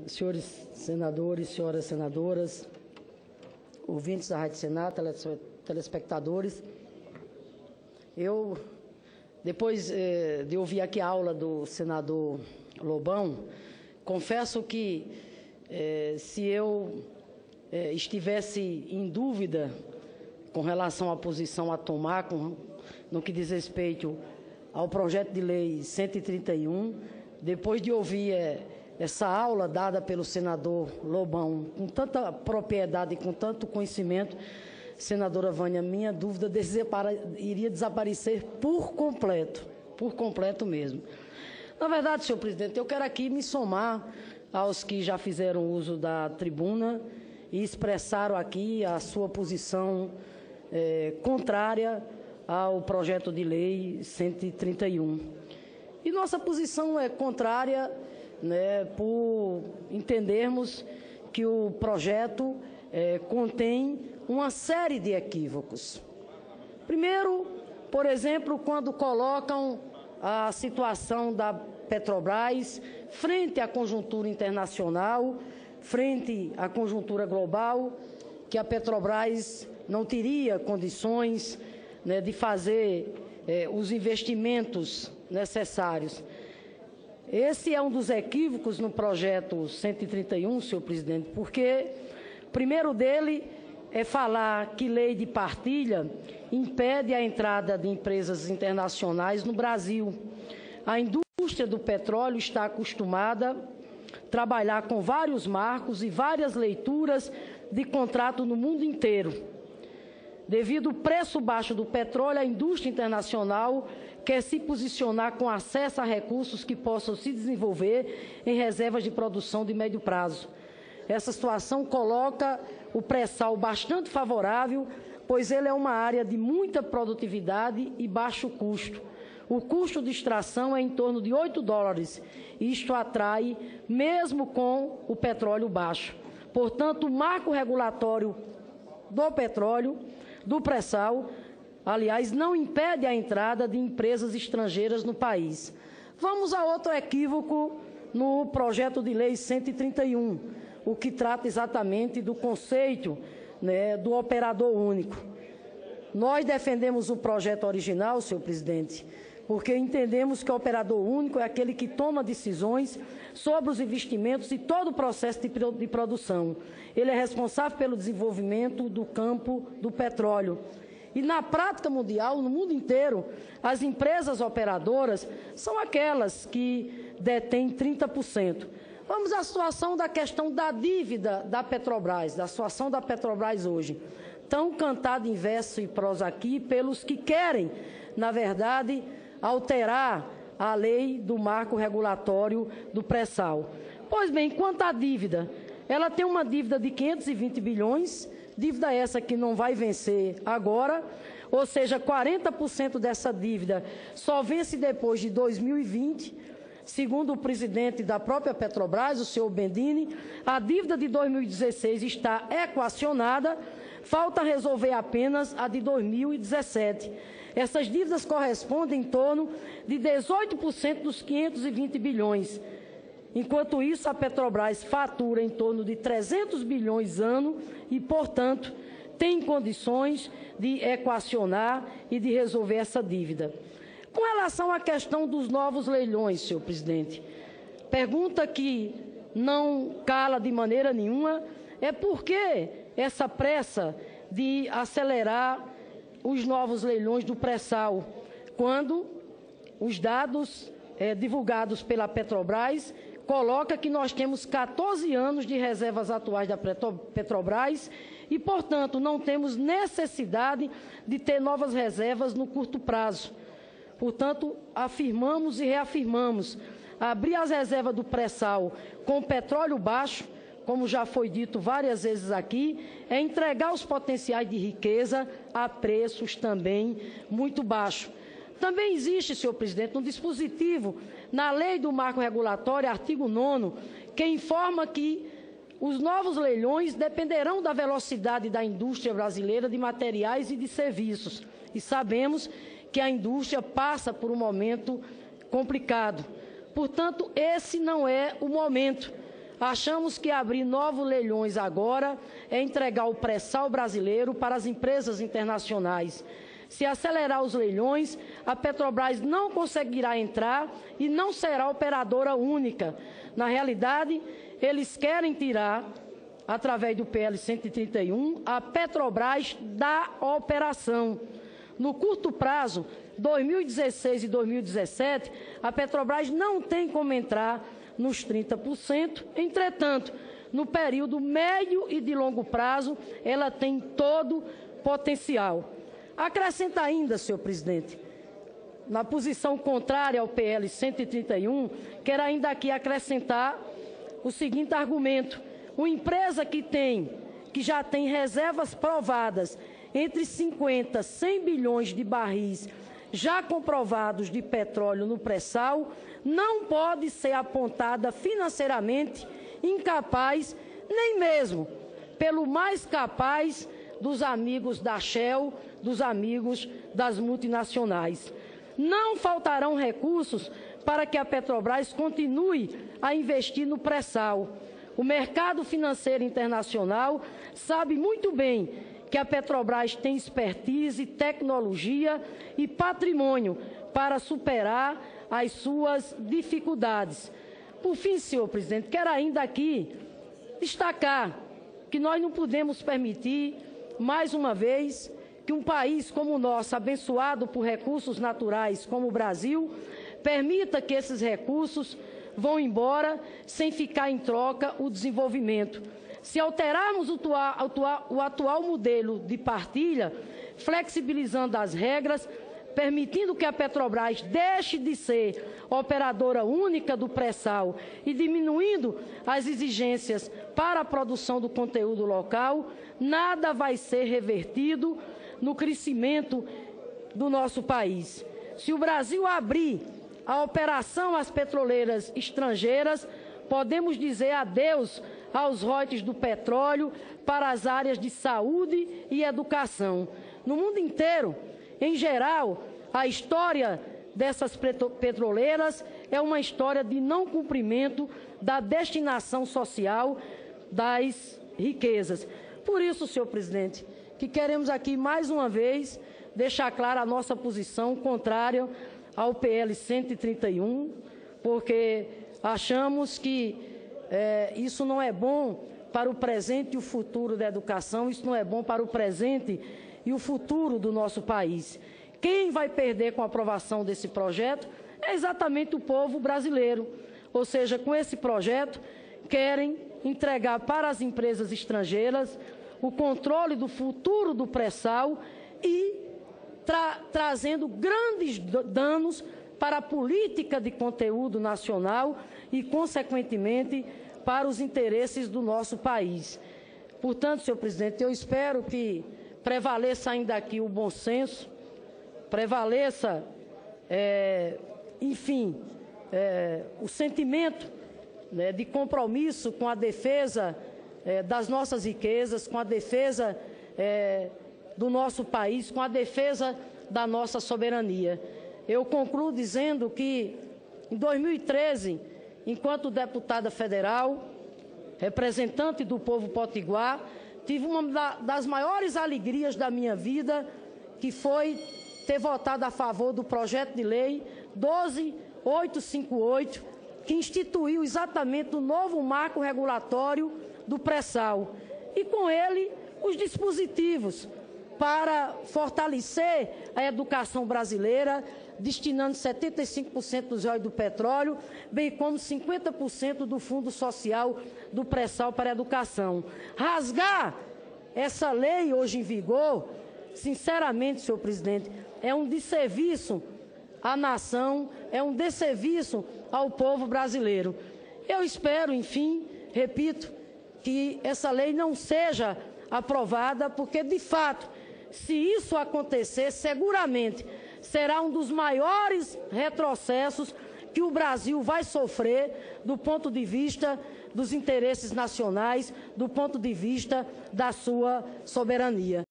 senhores senadores, senhoras senadoras, ouvintes da Rádio Senado, telespectadores. Eu, depois de ouvir aqui a aula do senador Lobão, confesso que se eu estivesse em dúvida com relação à posição a tomar no que diz respeito ao projeto de lei 131, depois de ouvir essa aula dada pelo senador Lobão, com tanta propriedade e com tanto conhecimento, senadora Vânia, minha dúvida iria desaparecer por completo mesmo. Na verdade, senhor presidente, eu quero aqui me somar aos que já fizeram uso da tribuna e expressaram aqui a sua posição contrária ao projeto de lei 131. E nossa posição é contrária, por entendermos que o projeto contém uma série de equívocos. Primeiro, por exemplo, quando colocam a situação da Petrobras frente à conjuntura internacional, frente à conjuntura global, que a Petrobras não teria condições de fazer os investimentos necessários. Esse é um dos equívocos no projeto 131, senhor presidente, porque o primeiro dele é falar que lei de partilha impede a entrada de empresas internacionais no Brasil. A indústria do petróleo está acostumada a trabalhar com vários marcos e várias leituras de contrato no mundo inteiro. Devido ao preço baixo do petróleo, a indústria internacional quer se posicionar com acesso a recursos que possam se desenvolver em reservas de produção de médio prazo. Essa situação coloca o pré-sal bastante favorável, pois ele é uma área de muita produtividade e baixo custo. O custo de extração é em torno de $8, e isto atrai mesmo com o petróleo baixo. Portanto, o marco regulatório do petróleo, do pré-sal, aliás, não impede a entrada de empresas estrangeiras no país. Vamos a outro equívoco no projeto de lei 131, o que trata exatamente do conceito do operador único. Nós defendemos o projeto original, senhor presidente, porque entendemos que o operador único é aquele que toma decisões sobre os investimentos e todo o processo de produção. Ele é responsável pelo desenvolvimento do campo do petróleo. E na prática mundial, no mundo inteiro, as empresas operadoras são aquelas que detêm 30%. Vamos à situação da questão da dívida da Petrobras, da situação da Petrobras hoje. Tão cantado em verso e prosa aqui pelos que querem, na verdade, alterar a lei do marco regulatório do pré-sal. Pois bem, quanto à dívida, ela tem uma dívida de 520 bilhões, dívida essa que não vai vencer agora, ou seja, 40% dessa dívida só vence depois de 2020. Segundo o presidente da própria Petrobras, o senhor Bendini, a dívida de 2016 está equacionada, falta resolver apenas a de 2017. Essas dívidas correspondem em torno de 18% dos 520 bilhões. Enquanto isso, a Petrobras fatura em torno de 300 bilhões ano e, portanto, tem condições de equacionar e de resolver essa dívida. Com relação à questão dos novos leilões, senhor presidente, pergunta que não cala de maneira nenhuma é por que essa pressa de acelerar os novos leilões do pré-sal, quando os dados divulgados pela Petrobras colocam que nós temos 14 anos de reservas atuais da Petrobras e, portanto, não temos necessidade de ter novas reservas no curto prazo. Portanto, afirmamos e reafirmamos, abrir as reservas do pré-sal com petróleo baixo, como já foi dito várias vezes aqui, é entregar os potenciais de riqueza a preços também muito baixos. Também existe, senhor presidente, um dispositivo na lei do marco regulatório, artigo 9º, que informa que os novos leilões dependerão da velocidade da indústria brasileira de materiais e de serviços. E sabemos que a indústria passa por um momento complicado. Portanto, esse não é o momento. achamos que abrir novos leilões agora é entregar o pré-sal brasileiro para as empresas internacionais. Se acelerar os leilões, a Petrobras não conseguirá entrar e não será operadora única. Na realidade, eles querem tirar, através do PL 131, a Petrobras da operação. No curto prazo, 2016 e 2017, a Petrobras não tem como entrar nos 30%, entretanto, no período médio e de longo prazo, ela tem todo potencial. Acrescenta ainda, senhor presidente, na posição contrária ao PL 131, quero ainda aqui acrescentar o seguinte argumento: uma empresa que já tem reservas provadas entre 50 e 100 bilhões de barris já comprovados de petróleo no pré-sal, não pode ser apontada financeiramente incapaz, nem mesmo pelo mais capaz dos amigos da Shell, dos amigos das multinacionais. Não faltarão recursos para que a Petrobras continue a investir no pré-sal. O mercado financeiro internacional sabe muito bem que a Petrobras tem expertise, tecnologia e patrimônio para superar as suas dificuldades. Por fim, senhor presidente, quero ainda aqui destacar que nós não podemos permitir, mais uma vez, que um país como o nosso, abençoado por recursos naturais como o Brasil, permita que esses recursos vão embora sem ficar em troca o desenvolvimento. Se alterarmos o atual modelo de partilha, flexibilizando as regras, permitindo que a Petrobras deixe de ser operadora única do pré-sal e diminuindo as exigências para a produção do conteúdo local, nada vai ser revertido no crescimento do nosso país. Se o Brasil abrir a operação às petroleiras estrangeiras, podemos dizer adeus aos royalties do petróleo para as áreas de saúde e educação. No mundo inteiro, em geral, a história dessas petroleiras é uma história de não cumprimento da destinação social das riquezas. Por isso, senhor presidente, que queremos aqui mais uma vez deixar clara a nossa posição contrária ao PL 131, porque achamos que isso não é bom para o presente e o futuro da educação, isso não é bom para o presente e o futuro do nosso país. Quem vai perder com a aprovação desse projeto é exatamente o povo brasileiro. Ou seja, com esse projeto, querem entregar para as empresas estrangeiras o controle do futuro do pré-sal e trazendo grandes danos para a política de conteúdo nacional e, consequentemente, para os interesses do nosso país. Portanto, senhor presidente, eu espero que prevaleça ainda aqui o bom senso, prevaleça, enfim, o sentimento, né, de compromisso com a defesa das nossas riquezas, com a defesa do nosso país, com a defesa da nossa soberania. Eu concluo dizendo que, em 2013, enquanto deputada federal, representante do povo potiguar, tive uma das maiores alegrias da minha vida, que foi ter votado a favor do projeto de lei 12.858, que instituiu exatamente o novo marco regulatório do pré-sal, e com ele os dispositivos para fortalecer a educação brasileira, destinando 75% dos royalties do petróleo, bem como 50% do Fundo Social do pré-sal para a educação. Rasgar essa lei hoje em vigor, sinceramente, senhor presidente, é um desserviço à nação, é um desserviço ao povo brasileiro. Eu espero, enfim, repito, que essa lei não seja aprovada, porque, de fato, se isso acontecer, seguramente será um dos maiores retrocessos que o Brasil vai sofrer do ponto de vista dos interesses nacionais, do ponto de vista da sua soberania.